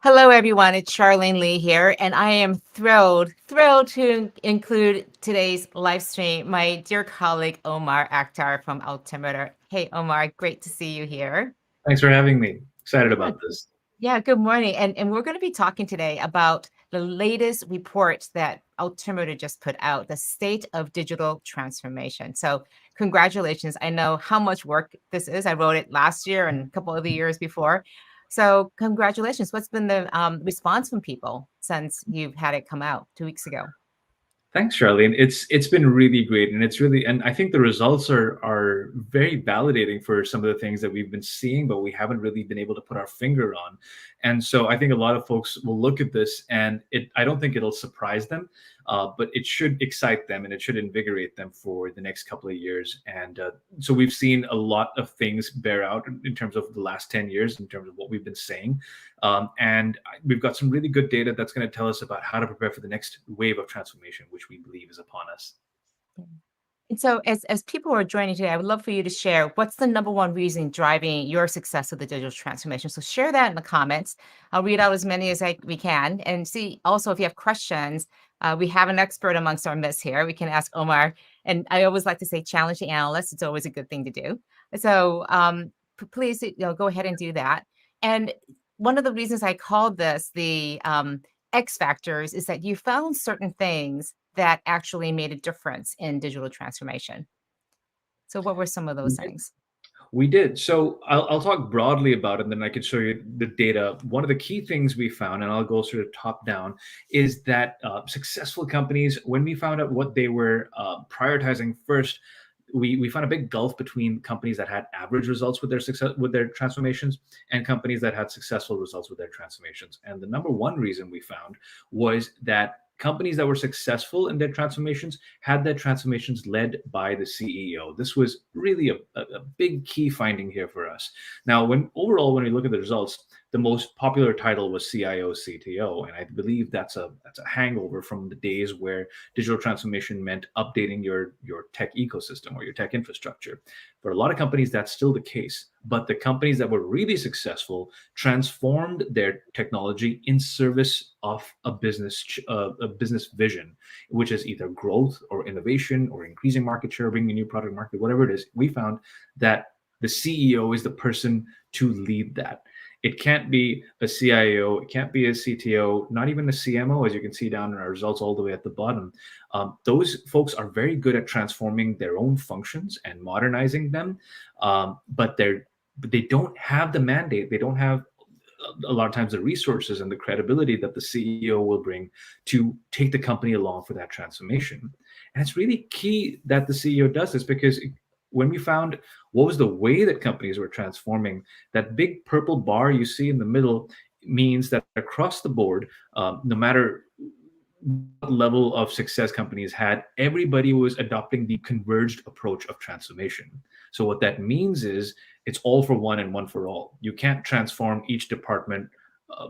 Hello, everyone. It's Charlene Lee here, and I am thrilled to include today's live stream my dear colleague Omar Atkar from Altimeter. Hey, Omar, great to see you here. Thanks for having me. Excited Yeah, about this. yeah. Good morning, and we're going to be talking today about the latest report that Altimeter just put out, the state of digital transformation. So, congratulations! I know how much work this is. I wrote it last year and a couple of the years before. So congratulations. What's been the response from people since you've had it come out 2 weeks ago? Thanks, Charlene. It's been really great, and it's really and I think the results are very validating for some of the things that we've been seeing, but we haven't really been able to put our finger on. And so I think a lot of folks will look at this, and I don't think it'll surprise them, but it should excite them and it should invigorate them for the next couple of years. And so we've seen a lot of things bear out in terms of the last 10 years, in terms of what we've been saying. And we've got some really good data that's going to tell us about how to prepare for the next wave of transformation, which we believe is upon us. And so as people are joining today, I would love for you to share what's the number one reason driving your success of the digital transformation. So share that in the comments. I'll read out as many as we can. And see also if you have questions, we have an expert amongst our midst here. We can ask Omar. And I always like to say challenge the analyst. It's always a good thing to do. So please go ahead and do that. And one of the reasons I called this the X factors is that you found certain things that actually made a difference in digital transformation. So what were some of those things? We did. So I'll talk broadly about it, and then I can show you the data. One of the key things we found, and I'll go sort of top down, is that successful companies, when we found out what they were prioritizing first, we found a big gulf between companies that had average results with their transformations and companies that had successful results with their transformations. And the number one reason we found was that companies that were successful in their transformations had their transformations led by the CEO. This was really a big key finding here for us. Now, when we look at the results, the most popular title was CIO, CTO, and I believe that's a hangover from the days where digital transformation meant updating your tech ecosystem or your tech infrastructure. For a lot of companies, that's still the case. But the companies that were really successful transformed their technology in service of a business vision, which is either growth or innovation or increasing market share, bringing a new product market, whatever it is. We found that the CEO is the person to lead that. It can't be a CIO, it can't be a CTO, not even a CMO, as you can see down in our results all the way at the bottom. Those folks are very good at transforming their own functions and modernizing them, but they don't have the mandate. They don't have a lot of times the resources and the credibility that the CEO will bring to take the company along for that transformation. And it's really key that the CEO does this, because when we found what was the way that companies were transforming, that big purple bar you see in the middle means that across the board, no matter what level of success companies had, everybody was adopting the converged approach of transformation. So what that means is it's all for one and one for all. You can't transform each department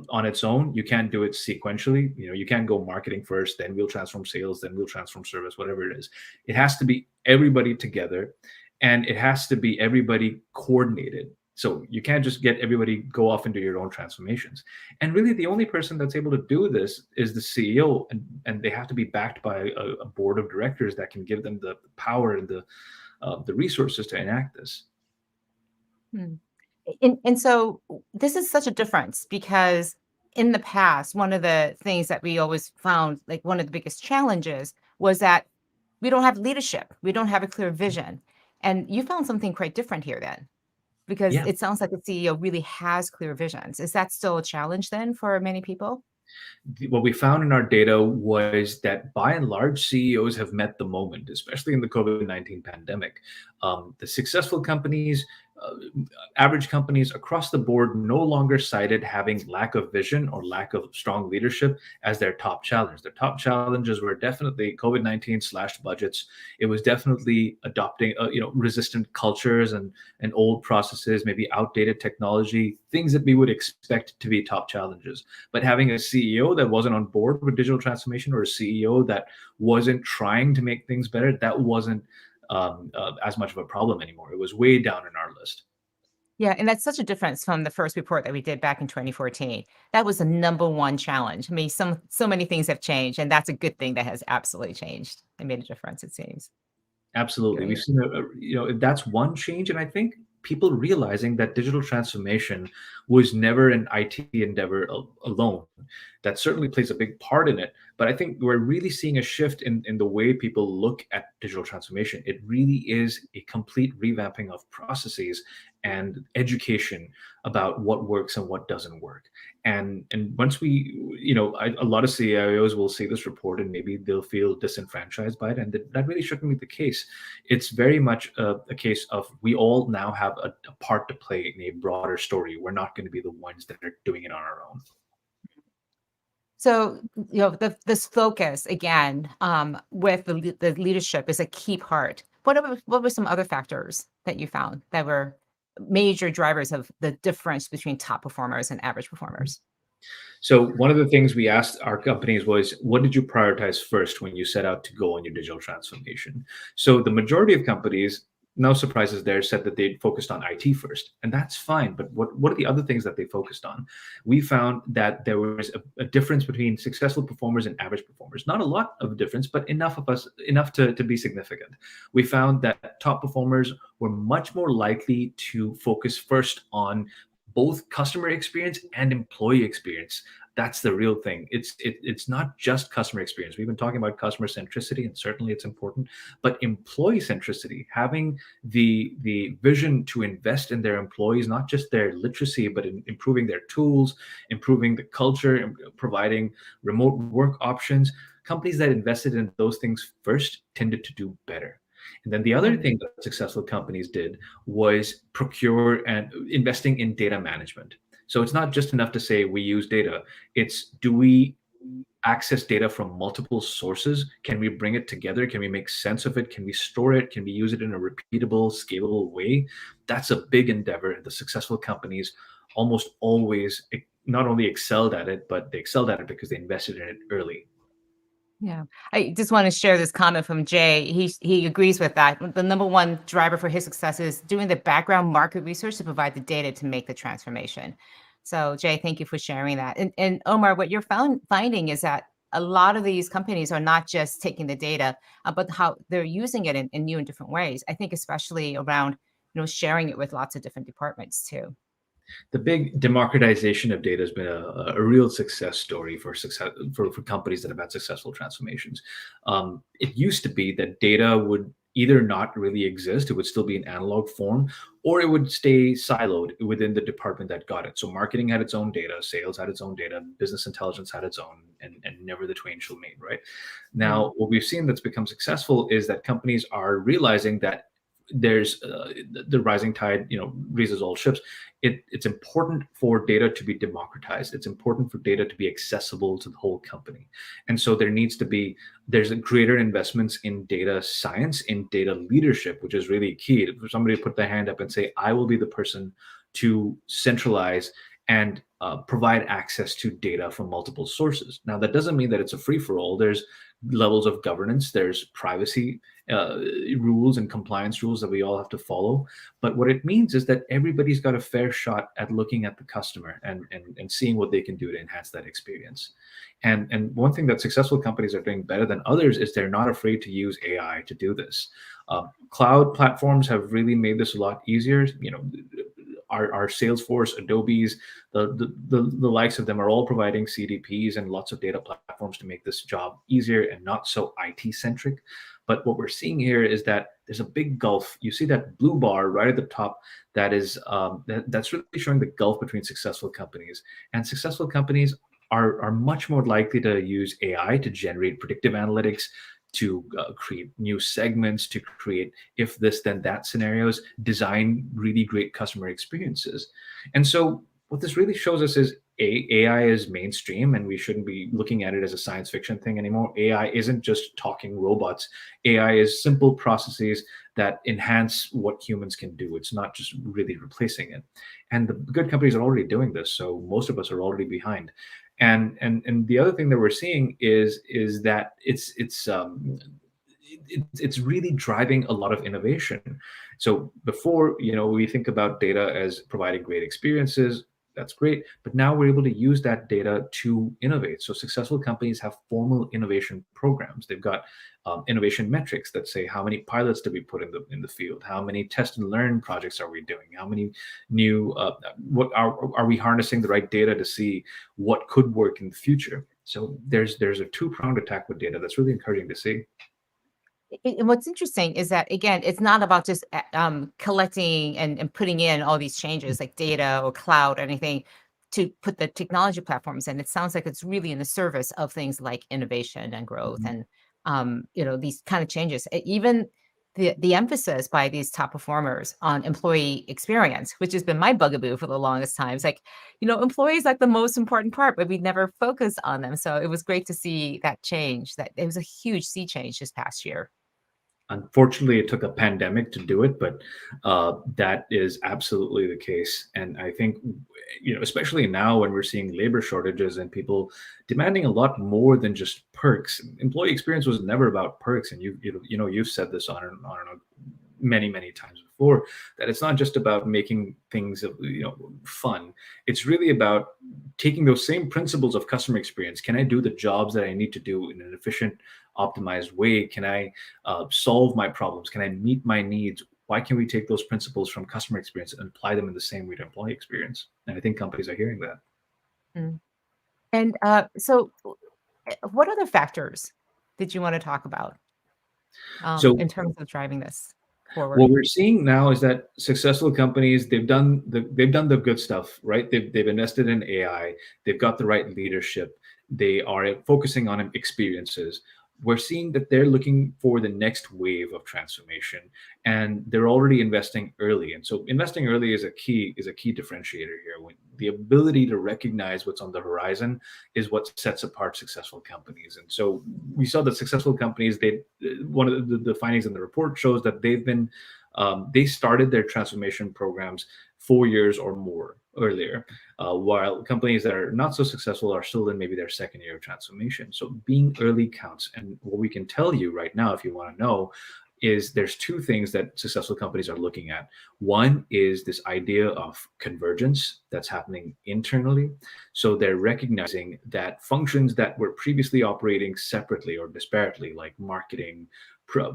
on its own. You can't do it sequentially. You can't go marketing first, then we'll transform sales, then we'll transform service, whatever it is. It has to be everybody together, and it has to be everybody coordinated. So you can't just get everybody go off into your own transformations. And really, the only person that's able to do this is the CEO, and they have to be backed by a board of directors that can give them the power and the resources to enact this. Hmm. And so this is such a difference because in the past, one of the things that we always found, like one of the biggest challenges, was that we don't have leadership. We don't have a clear vision. And you found something quite different here then, because Yeah. it sounds like the CEO really has clear visions. Is that still a challenge then for many people? What we found in our data was that by and large, CEOs have met the moment, especially in the COVID-19 pandemic. The successful companies, uh, average companies across the board no longer cited having lack of vision or lack of strong leadership as their top challenge. Their top challenges were definitely COVID-19 slashed budgets. It was definitely adopting, resistant cultures and old processes, maybe outdated technology, things that we would expect to be top challenges. But having a CEO that wasn't on board with digital transformation, or a CEO that wasn't trying to make things better, that wasn't as much of a problem anymore. It was way down in our list. Yeah, and that's such a difference from the first report that we did back in 2014. That was the number one challenge. I mean, so many things have changed, and that's a good thing that has absolutely changed and made a difference, it seems. Absolutely. We've Great. seen that's one change. And I think people realizing that digital transformation was never an IT endeavor alone. That certainly plays a big part in it. But I think we're really seeing a shift in the way people look at digital transformation. It really is a complete revamping of processes and education about what works and what doesn't work. And once a lot of CIOs will see this report and maybe they'll feel disenfranchised by it, and that really shouldn't be the case. It's very much a case of we all now have a part to play in a broader story. We're not going to be the ones that are doing it on our own. So, this focus again, with the leadership is a key part. What were some other factors that you found that were major drivers of the difference between top performers and average performers? So one of the things we asked our companies was, what did you prioritize first when you set out to go on your digital transformation? So the majority of companies, no surprises there, said that they focused on IT first, and that's fine. But what are the other things that they focused on? We found that there was a difference between successful performers and average performers. Not a lot of a difference, but enough to be significant. We found that top performers were much more likely to focus first on both customer experience and employee experience. That's the real thing. It's not just customer experience. We've been talking about customer centricity, and certainly it's important, but employee centricity, having the vision to invest in their employees, not just their literacy, but in improving their tools, improving the culture, and providing remote work options. Companies that invested in those things first tended to do better. And then the other Yeah. thing that successful companies did was procure and investing in data management. So it's not just enough to say we use data. It's, do we access data from multiple sources? Can we bring it together? Can we make sense of it? Can we store it? Can we use it in a repeatable, scalable way? That's a big endeavor. The successful companies almost always not only excelled at it, but they excelled at it because they invested in it early. Yeah. I just want to share this comment from Jay. He agrees with that. The number one driver for his success is doing the background market research to provide the data to make the transformation. So, Jay, thank you for sharing that. And Omar, what you're finding is that a lot of these companies are not just taking the data, but how they're using it in new and different ways. I think especially around sharing it with lots of different departments too. The big democratization of data has been a real success story for success for companies that have had successful transformations. It used to be that data would either not really exist, it would still be in analog form, or it would stay siloed within the department that got it. So marketing had its own data, sales had its own data, business intelligence had its own, and never the twain shall meet, right? Yeah. Now, what we've seen that's become successful is that companies are realizing that there's the rising tide, raises all ships. It's important for data to be democratized. It's important for data to be accessible to the whole company, and so there's a greater investments in data science, in data leadership, which is really key. For somebody to put their hand up and say, I will be the person to centralize and provide access to data from multiple sources. Now, that doesn't mean that it's a free for all. There's levels of governance, there's privacy uh, rules and compliance rules that we all have to follow. But what it means is that everybody's got a fair shot at looking at the customer and seeing what they can do to enhance that experience. And one thing that successful companies are doing better than others is they're not afraid to use AI to do this. Cloud platforms have really made this a lot easier. Our Salesforce, Adobe's, the likes of them are all providing CDPs and lots of data platforms to make this job easier and not so IT centric. But what we're seeing here is that there's a big gulf. You see that blue bar right at the top. That's really showing the gulf between successful companies. And successful companies are much more likely to use AI to generate predictive analytics, to create new segments, to create if this then that scenarios, design really great customer experiences. And so what this really shows us is AI is mainstream, and we shouldn't be looking at it as a science fiction thing anymore. AI isn't just talking robots. AI is simple processes that enhance what humans can do. It's not just really replacing it. And the good companies are already doing this, so most of us are already behind. And the other thing that we're seeing is that it's it's really driving a lot of innovation. So before, we think about data as providing great experiences. That's great, but now we're able to use that data to innovate. So successful companies have formal innovation programs. They've got innovation metrics that say how many pilots did we put in the field, how many test and learn projects are we doing, how many new what are we harnessing the right data to see what could work in the future. So there's a two-pronged attack with data that's really encouraging to see. And what's interesting is that, again, it's not about just collecting and putting in all these changes like data or cloud or anything to put the technology platforms in. It sounds like it's really in the service of things like innovation and growth Mhm. and these kind of changes. Even the emphasis by these top performers on employee experience, which has been my bugaboo for the longest time. It's like, employees like the most important part, but we never focus on them. So it was great to see that change. That it was a huge sea change this past year. Unfortunately, it took a pandemic to do it, but that is absolutely the case. And I think, especially now when we're seeing labor shortages and people demanding a lot more than just perks. Employee experience was never about perks, and you've said this on many times before, that it's not just about making things fun. It's really about taking those same principles of customer experience. Can I do the jobs that I need to do in an efficient, optimized way? Can I solve my problems? Can I meet my needs? Why can we take those principles from customer experience and apply them in the same way to employee experience? And I think companies are hearing that. Mm. And what other factors did you want to talk about So in terms of driving this what forward? we're seeing now is that successful companies, they've done the good stuff, right? They've invested in AI, they've got the right leadership, they are focusing on experiences. We're seeing that they're looking for the next wave of transformation, and they're already investing early. And so investing early is a key differentiator here. When the ability to recognize what's on the horizon is what sets apart successful companies. And so we saw that successful companies, one of the findings in the report shows that they started their transformation programs 4 years or more earlier, while companies that are not so successful are still in maybe their second year of transformation. So being early counts. And what we can tell you right now, if you want to know, is there's two things that successful companies are looking at. One is this idea of convergence that's happening internally. So they're recognizing that functions that were previously operating separately or disparately, like marketing,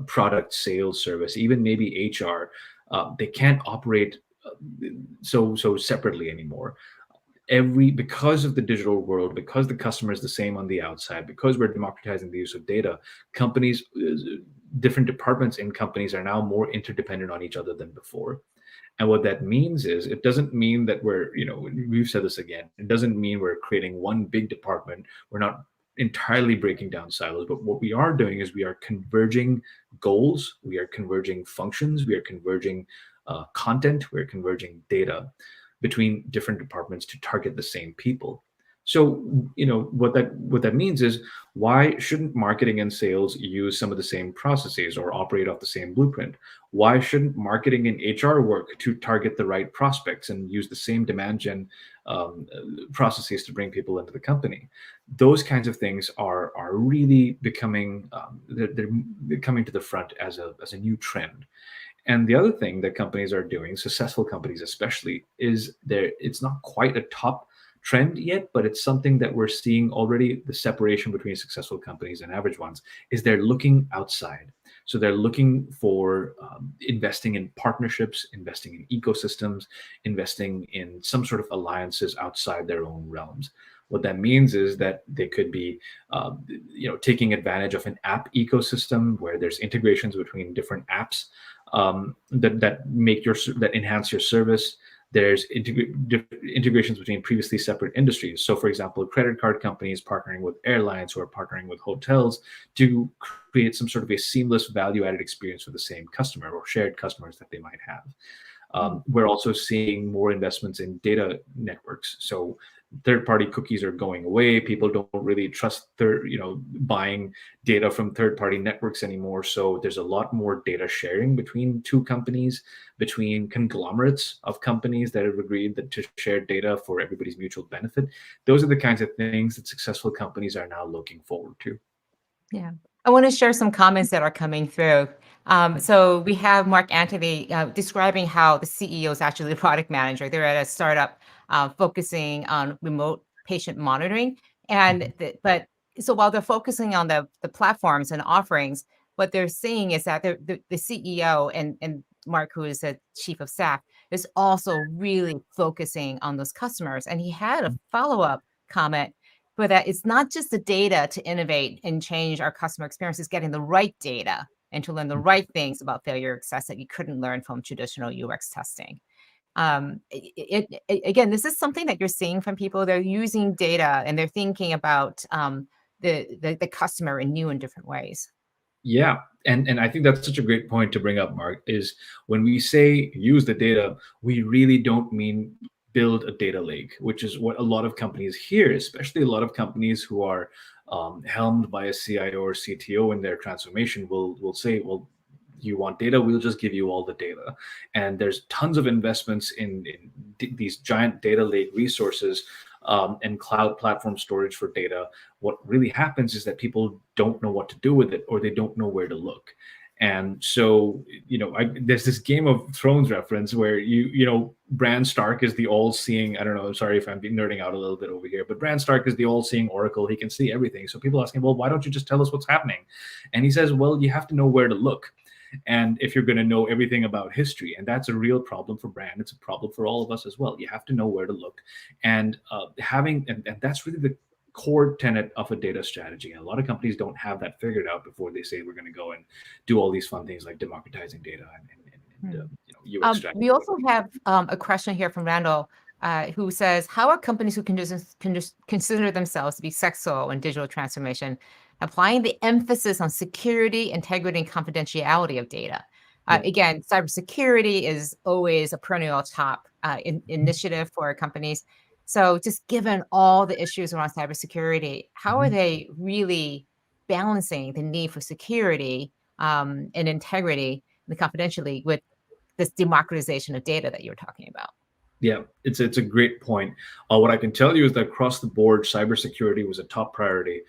product, sales, service, even maybe HR, they can't operate so separately anymore. Because of the digital world, because the customer is the same on the outside, because we're democratizing the use of data, companies, different departments in companies are now more interdependent on each other than before. And what that means is, it doesn't mean that we've said this again, it doesn't mean we're creating one big department. We're not entirely breaking down silos, but what we are doing is we are converging goals, we are converging functions, we are converging content, we're converging data between different departments to target the same people. So, what that means is, why shouldn't marketing and sales use some of the same processes or operate off the same blueprint? Why shouldn't marketing and HR work to target the right prospects and use the same demand gen processes to bring people into the company? Those kinds of things are really becoming they're coming to the front as a new trend. And the other thing that companies are doing, successful companies especially, is it's not quite a top trend yet, but it's something that we're seeing already. The separation between successful companies and average ones is they're looking outside. So they're looking for investing in partnerships, investing in ecosystems, investing in some sort of alliances outside their own realms. What that means is that they could be, taking advantage of an app ecosystem where there's integrations between different apps that enhance your service. There's integrations between previously separate industries. So, for example, credit card companies partnering with airlines, who are partnering with hotels to create some sort of a seamless value-added experience for the same customer or shared customers that they might have. Mm. We're also seeing more investments in data networks. So third-party cookies are going away. People don't really trust buying data from third-party networks anymore. So there's a lot more data sharing between two companies, between conglomerates of companies that have agreed to share data for everybody's mutual benefit. Those are the kinds of things that successful companies are now looking forward to. Yeah. I want to share some comments that are coming through. So we have Mark Antony describing how the CEO is actually the product manager. They're at a startup focusing on remote patient monitoring, and Mhm. but so while they're focusing on the platforms and offerings, what they're seeing is that the CEO and Mark, who is the chief of staff, is also really focusing on those customers. And he had a follow up comment but that it's not just the data to innovate and change our customer experience, it's getting the right data and to learn the right things about failure access that you couldn't learn from traditional UX testing. Again, this is something that you're seeing from people. They're using data and they're thinking about the customer in new and different ways. Yeah, and I think that's such a great point to bring up, Mark, is when we say use the data, we really don't mean build a data lake, which is what a lot of companies here, especially a lot of companies who are helmed by a CIO or CTO in their transformation will say, well, you want data, we'll just give you all the data. And there's tons of investments in these giant data lake resources and cloud platform storage for data. What really happens is that people don't know what to do with it, or they don't know where to look. And so, there's this Game of Thrones reference where Bran Stark is the all-seeing. I don't know. Sorry if I'm nerding out a little bit over here, but Bran Stark is the all-seeing oracle. He can see everything. So people ask him, well, why don't you just tell us what's happening? And he says, well, you have to know where to look. And if you're going to know everything about history, and that's a real problem for Bran, it's a problem for all of us as well. You have to know where to look, and and that's really the core tenet of a data strategy. And a lot of companies don't have that figured out before they say we're going to go and do all these fun things like democratizing data and Hmm. UX strategy. We also have a question here from Randall, who says, "How are companies who can just consider themselves to be successful in digital transformation applying the emphasis on security, integrity, and confidentiality of data?" Yeah. Again, cybersecurity is always a perennial top Mhm. initiative for companies. So, just given all the issues around cybersecurity, how are Mhm. they really balancing the need for security and integrity and confidentially with this democratization of data that you're talking about? Yeah, it's a great point. What I can tell you is that across the board, cybersecurity was a top priority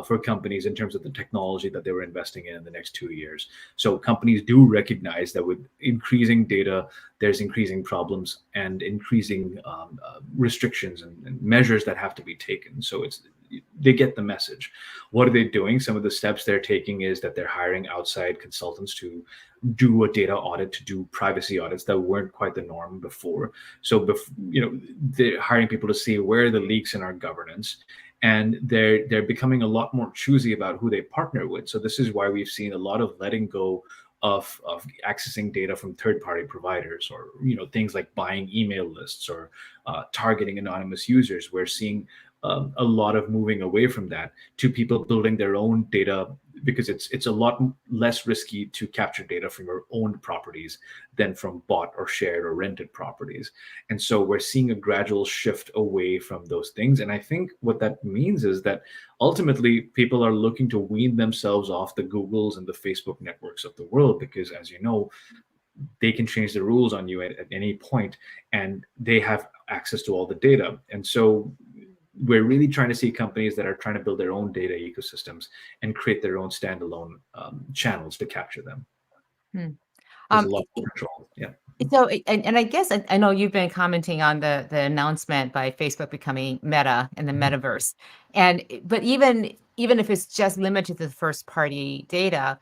for companies in terms of the technology that they were investing in the next 2 years. So companies do recognize that with increasing data, there's increasing problems and increasing restrictions and measures that have to be taken. So they get the message. What are they doing? Some of the steps they're taking is that they're hiring outside consultants to do a data audit, to do privacy audits that weren't quite the norm before. So, they're hiring people to see where are the leaks in our governance, and they're becoming a lot more choosy about who they partner with. So this is why we've seen a lot of letting go of accessing data from third-party providers, or things like buying email lists or targeting anonymous users. We're seeing a lot of moving away from that to people building their own data, because it's a lot less risky to capture data from your owned properties than from bought or shared or rented properties. And so we're seeing a gradual shift away from those things. And I think what that means is that ultimately people are looking to wean themselves off the Googles and the Facebook networks of the world, because as you know, they can change the rules on you at any point, and they have access to all the data. And so we're really trying to see companies that are trying to build their own data ecosystems and create their own standalone channels to capture them. Hmm. There's a Um, lot more control. Yeah. So, and I guess I know you've been commenting on the announcement by Facebook becoming Meta in the Mhm. metaverse, but even if it's just limited to the first party data,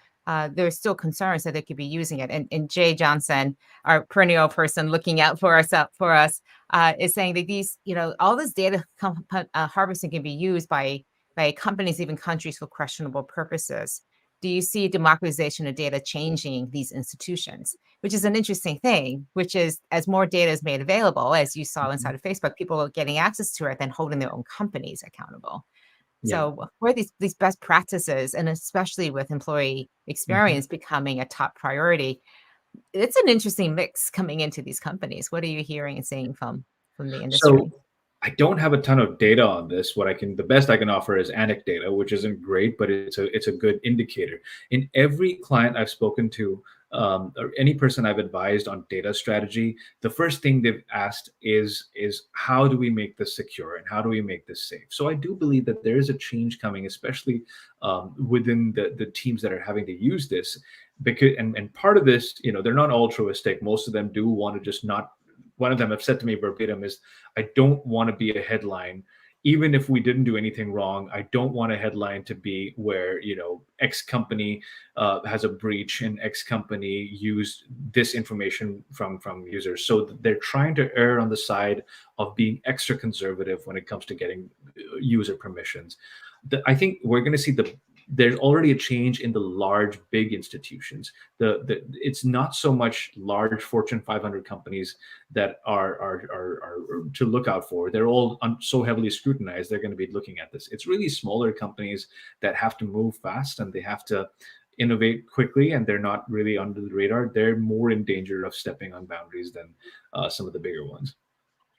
there's still concerns that they could be using it. And Jay Johnson, our perennial person looking out for us, is saying that these, all this data harvesting can be used by companies, even countries, for questionable purposes. Do you see democratization of data changing these institutions? Which is an interesting thing, which is as more data is made available, as you saw inside Mhm. of Facebook, people are getting access to it, then holding their own companies accountable. Yeah. So where these best practices, and especially with employee Mhm. experience becoming a top priority, it's an interesting mix coming into these companies. What are you hearing and seeing from the So industry? I don't have a ton of data on this. The best I can offer is anecdata, which isn't great, but it's a good indicator. In every client I've spoken to or any person I've advised on data strategy, the first thing they've asked is how do we make this secure and how do we make this safe? So I do believe that there is a change coming, especially within the teams that are having to use this, because and part of this, they're not altruistic. Most of them do want to just not. One of them have said to me verbatim is, I don't want to be a headline. Even if we didn't do anything wrong, I don't want a headline to be where, X company has a breach and X company used this information from users. So they're trying to err on the side of being extra conservative when it comes to getting user permissions. I think we're going to see there's already a change in the large, big institutions. It's not so much large Fortune 500 companies that are to look out for. They're all so heavily scrutinized. They're going to be looking at this. It's really smaller companies that have to move fast and they have to innovate quickly, and they're not really under the radar. They're more in danger of stepping on boundaries than some of the bigger ones.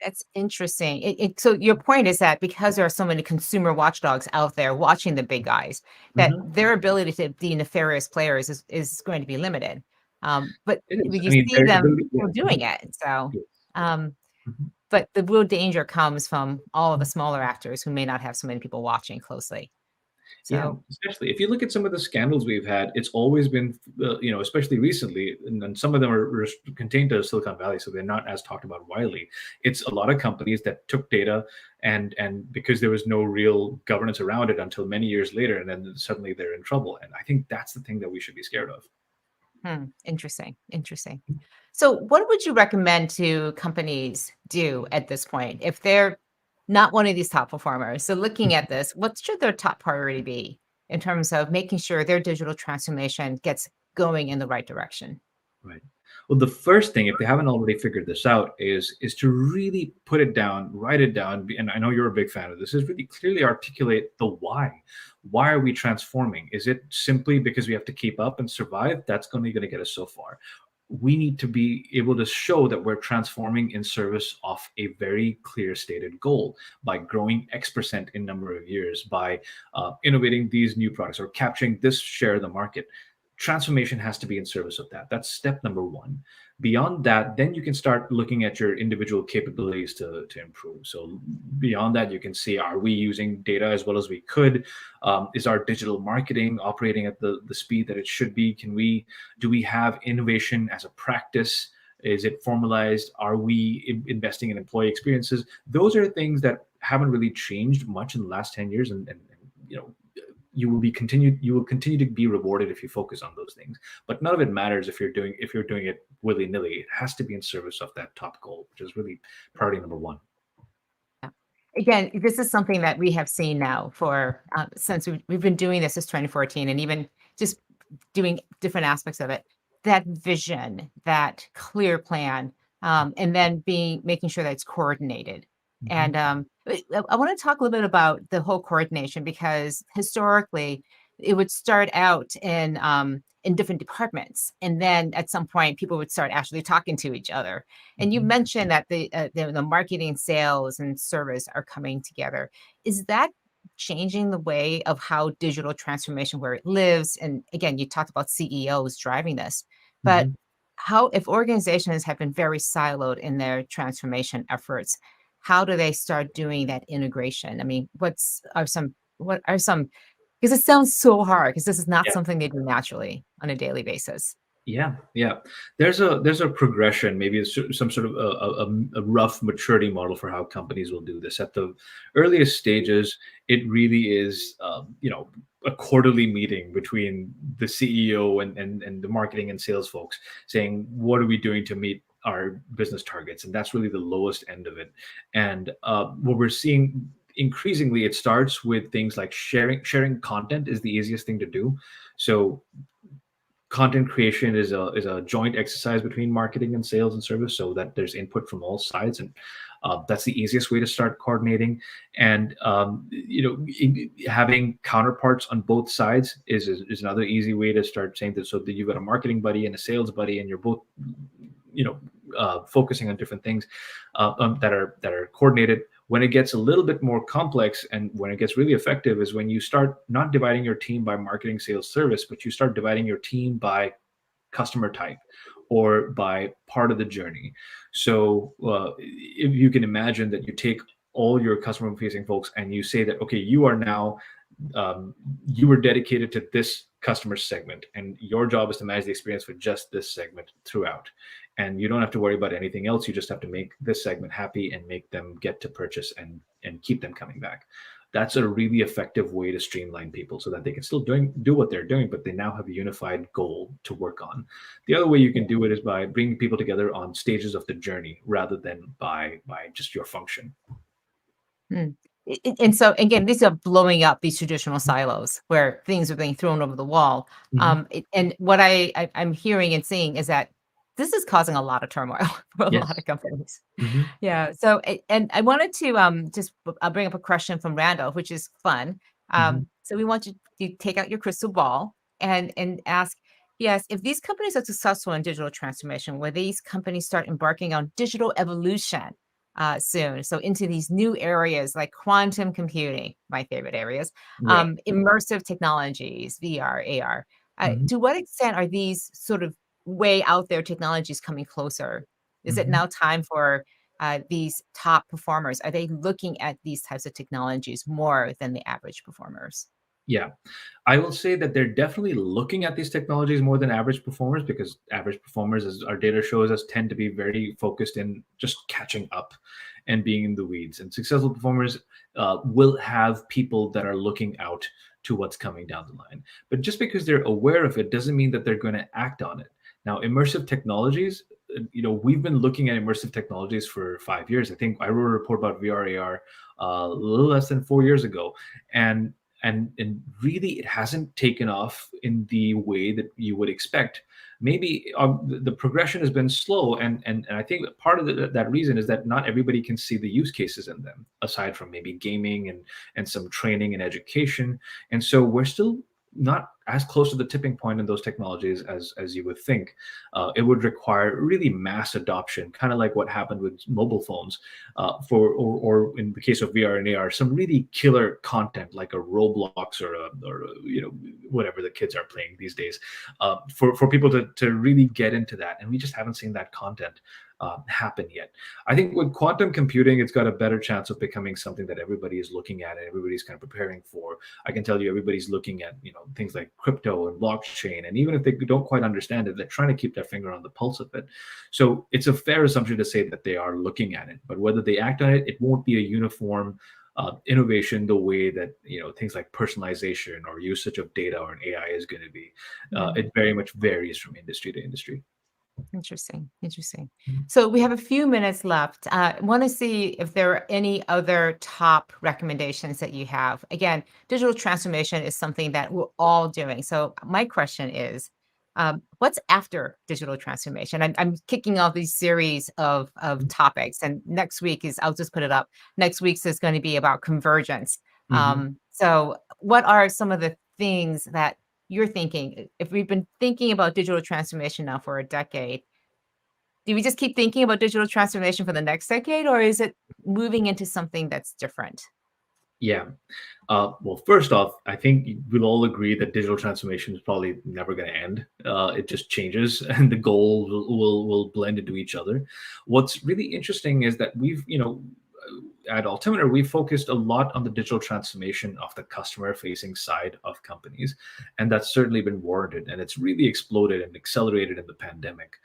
That's interesting. So your point is that because there are so many consumer watchdogs out there watching the big guys, that Mhm. their ability to be nefarious players is going to be limited. But It is. I you mean, see their them ability. Yeah. still doing it. So, Yes. um, Mhm. but the real danger comes from all of the smaller actors who may not have so many people watching closely. Yeah, So, especially if you look at some of the scandals we've had, it's always been, especially recently, and some of them are contained to Silicon Valley, so they're not as talked about widely. It's a lot of companies that took data and because there was no real governance around it until many years later, and then suddenly they're in trouble. And I think that's the thing that we should be scared of. interesting, interesting. So, what would you recommend to companies do at this point if they're not one of these top performers? So, looking at this, what should their top priority be in terms of making sure their digital transformation gets going in the right direction? Right. Well, the first thing, if they haven't already figured this out, is to really put it down, write it down. And I know you're a big fan of this. Is really clearly articulate the why. Why are we transforming? Is it simply because we have to keep up and survive? That's only going to get us so far. We need to be able to show that we're transforming in service of a very clear stated goal by growing X% in number of years, by innovating these new products or capturing this share of the market. Transformation has to be in service of that. That's step number one. Beyond that, then you can start looking at your individual capabilities to improve. So beyond that, you can see, are we using data as well as we could? Is our digital marketing operating at the speed that it should be? Do we have innovation as a practice? Is it formalized? Are we investing in employee experiences? Those are things that haven't really changed much in the last 10 years. And you know, you will continue to be rewarded if you focus on those things, but none of it matters if you're doing it willy-nilly. It has to be in service of that top goal, which is really priority number one. Yeah. Again, this is something that we have seen now for since we've been doing this since 2014, and even just doing different aspects of it. That vision, that clear plan, and then being making sure that it's coordinated. Mhm. And I want to talk a little bit about the whole coordination because historically, it would start out in different departments, and then at some point, people would start actually talking to each other. And you Mhm. mentioned that the marketing, sales, and service are coming together. Is that changing the way of how digital transformation where it lives? And again, you talked about CEOs driving this, but Mhm. how if organizations have been very siloed in their transformation efforts, how do they start doing that integration? I mean, what are some because it sounds so hard because this is not Yeah. something they do naturally on a daily basis. Yeah, yeah. There's a progression, maybe it's some sort of a rough maturity model for how companies will do this. At the earliest stages, it really is, a quarterly meeting between the CEO and the marketing and sales folks saying, what are we doing to meet our business targets? And that's really the lowest end of it. And what we're seeing increasingly, it starts with things like sharing content is the easiest thing to do. So content creation is a joint exercise between marketing and sales and service, so that there's input from all sides, and that's the easiest way to start coordinating. And having counterparts on both sides is another easy way to start saying that, so that you've got a marketing buddy and a sales buddy, and you're both you know focusing on different things that are coordinated. When it gets a little bit more complex and when it gets really effective is when you start not dividing your team by marketing, sales, service, but you start dividing your team by customer type or by part of the journey. So if you can imagine that you take all your customer facing folks and you say that, okay, you are now you were dedicated to this customer segment and your job is to manage the experience for just this segment throughout, and you don't have to worry about anything else. You just have to make this segment happy and make them get to purchase and keep them coming back. That's a really effective way to streamline people so that they can still do what they're doing, but they now have a unified goal to work on. The other way you can do it is by bringing people together on stages of the journey rather than by just your function. Mm. And so again, these are blowing up these traditional silos where things are being thrown over the wall. Mhm. And what I'm hearing and seeing is that this is causing a lot of turmoil for a lot Yes. of companies. Mhm. Yeah. So, and I wanted to just bring up a question from Randall, which is fun. Mhm. So we want you to take out your crystal ball and ask, yes, if these companies are successful in digital transformation, will these companies start embarking on digital evolution soon? So into these new areas like quantum computing, my favorite areas, Yeah. immersive technologies, VR, AR. Mhm. To what extent are these sort of way out there technologies coming closer? Is it Mhm. now time for these top performers? Are they looking at these types of technologies more than the average performers? Yeah. I will say that they're definitely looking at these technologies more than average performers, because average performers, as our data shows us, tend to be very focused in just catching up and being in the weeds. And successful performers will have people that are looking out to what's coming down the line. But just because they're aware of it doesn't mean that they're going to act on it. Now, immersive technologies, we've been looking at immersive technologies for 5 years. I think I wrote a report about VR AR a little less than 4 years ago, and and really it hasn't taken off in the way that you would expect. Maybe the progression has been slow, and I think that part of that reason is that not everybody can see the use cases in them, aside from maybe gaming and some training and education. And so we're still not as close to the tipping point in those technologies as you would think. It would require really mass adoption, kind of like what happened with mobile phones, or in the case of VR and AR, some really killer content like a Roblox or whatever the kids are playing these days, for people to really get into that, and we just haven't seen that content happen yet. I think with quantum computing, it's got a better chance of becoming something that everybody is looking at and everybody's kind of preparing for. I can tell you, everybody's looking at things like crypto and blockchain, and even if they don't quite understand it, they're trying to keep their finger on the pulse of it. So it's a fair assumption to say that they are looking at it, but whether they act on it, it won't be a uniform innovation the way that things like personalization or usage of data or an AI is going to be. Yeah. It very much varies from industry to industry. Interesting, interesting. Mhm. So we have a few minutes left. I want to see if there are any other top recommendations that you have. Again, digital transformation is something that we're all doing. So my question is, what's after digital transformation? I'm kicking off these series of topics, and next week is, I'll just put it up. Next week's is going to be about convergence. Mhm. So what are some of the things that you're thinking, if we've been thinking about digital transformation now for a decade, do we just keep thinking about digital transformation for the next decade, or is it moving into something that's different? Yeah. Well, first off, I think we'll all agree that digital transformation is probably never going to end. It just changes, and the goals will blend into each other. What's really interesting is that at Altimeter, we focused a lot on the digital transformation of the customer-facing side of companies, and that's certainly been warranted, and it's really exploded and accelerated in the pandemic.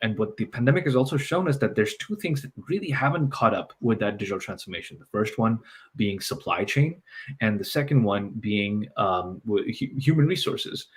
And what the pandemic has also shown is that there's two things that really haven't caught up with that digital transformation. The first one being supply chain, and the second one being human resources.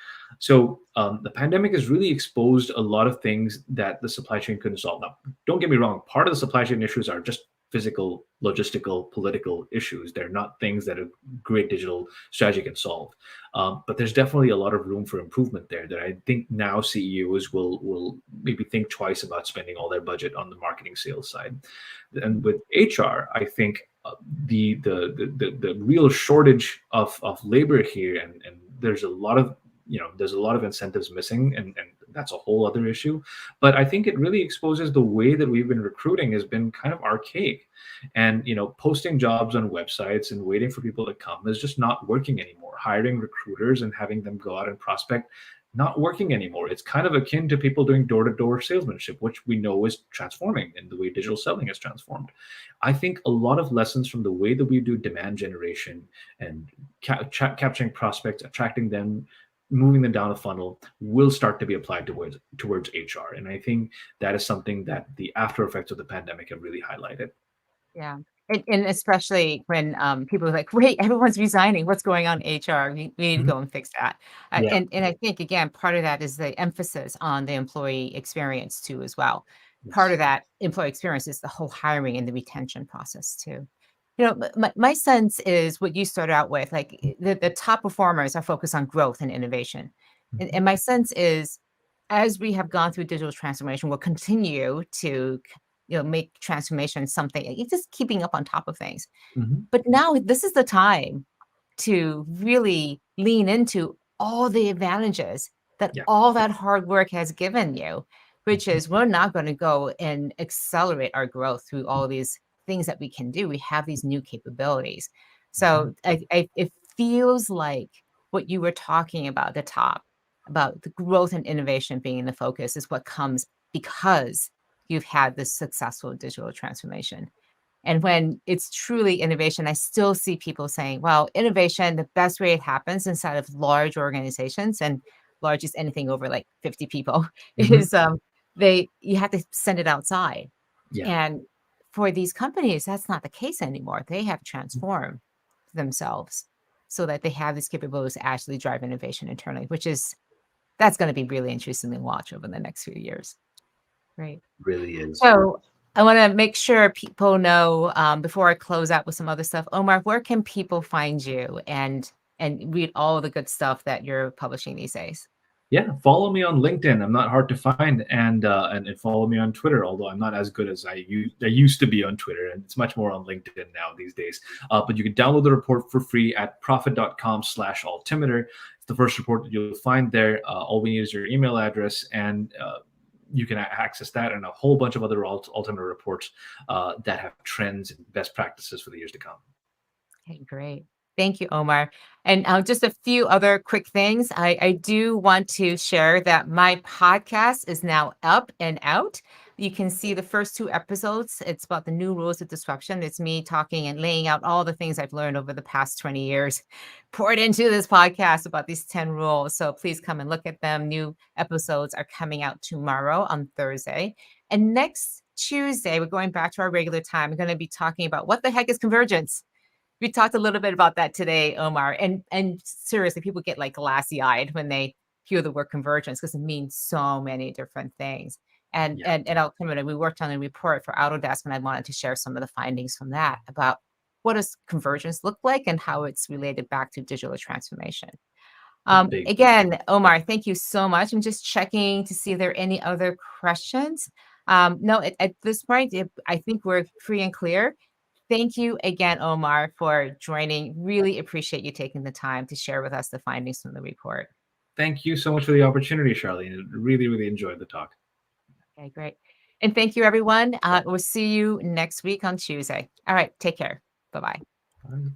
So the pandemic has really exposed a lot of things that the supply chain couldn't solve. Now, don't get me wrong, part of the supply chain issues are just physical, logistical, political issues. They're not things that a great digital strategy can solve. But there's definitely a lot of room for improvement there that I think now CEOs will maybe think twice about spending all their budget on the marketing sales side. And with HR, I think the real shortage of labor here, and there's a lot of incentives missing, and that's a whole other issue. But I think it really exposes the way that we've been recruiting has been kind of archaic, and posting jobs on websites and waiting for people to come is just not working anymore. Hiring recruiters and having them go out and prospect not working anymore. It's kind of akin to people doing door-to-door salesmanship, which we know is transforming in the way digital selling is transformed. I think a lot of lessons from the way that we do demand generation and capturing prospects, attracting them, moving them down a funnel will start to be applied towards HR. And I think that is something that the after effects of the pandemic have really highlighted. Yeah. And especially when, people are like, "Wait, everyone's resigning. What's going on in HR? We need to Mhm. go and fix that." Yeah. And I think, again, part of that is the emphasis on the employee experience too as well. Part Yes. of that employee experience is the whole hiring and the retention process too. You know, my sense is what you started out with, like, the top performers are focused on growth and innovation. Mhm. And my sense is, as we have gone through digital transformation, we'll continue to make transformation something it's just keeping up on top of things. Mhm. But now this is the time to really lean into all the advantages that Yeah. all that hard work has given you, which Mhm. is we're not going to go and accelerate our growth through all these things that we can do. We have these new capabilities. Mhm. So it feels like what you were talking about at the top, about the growth and innovation being in the focus, is what comes because you've had this successful digital transformation. And when it's truly innovation, I still see people saying, well, innovation, the best way it happens inside of large organizations, and large is anything over like 50 people, Mhm. is you have to send it outside. Yeah. And for these companies, that's not the case anymore. They have transformed themselves so that they have these capabilities to actually drive innovation internally, that's going to be really interesting to watch over the next few years. Right. Really is. So I want to make sure people know, before I close out with some other stuff, Omar, where can people find you and read all the good stuff that you're publishing these days? Yeah, follow me on LinkedIn. I'm not hard to find, and follow me on Twitter. Although I'm not as good as I used to be on Twitter, and it's much more on LinkedIn now these days. But you can download the report for free at profit.com/altimeter. It's the first report that you'll find there. All we need is your email address, and you can access that and a whole bunch of other altimeter reports that have trends and best practices for the years to come. Okay, great. Thank you, Omar. And just a few other quick things. I do want to share that my podcast is now up and out. You can see the first two episodes. It's about the new rules of disruption. It's me talking and laying out all the things I've learned over the past 20 years, poured into this podcast about these 10 rules. So please come and look at them. New episodes are coming out tomorrow on Thursday. And next Tuesday, we're going back to our regular time. We're going to be talking about what the heck is convergence. We talked a little bit about that today, Omar. And seriously, people get like glassy-eyed when they hear the word convergence because it means so many different things. And Yeah, and and ultimately, we worked on a report for Autodesk, and I wanted to share some of the findings from that about what does convergence look like and how it's related back to digital transformation. a big. Again, Omar, thank you so much. I'm just checking to see if there are any other questions. No, at this point, I think we're free and clear. Thank you again, Omar, for joining. Really appreciate you taking the time to share with us the findings from the report. Thank you so much for the opportunity, Charlene. Really, really enjoyed the talk. Okay, great. And thank you, everyone. We'll see you next week on Tuesday. All right, take care. Bye bye. All right.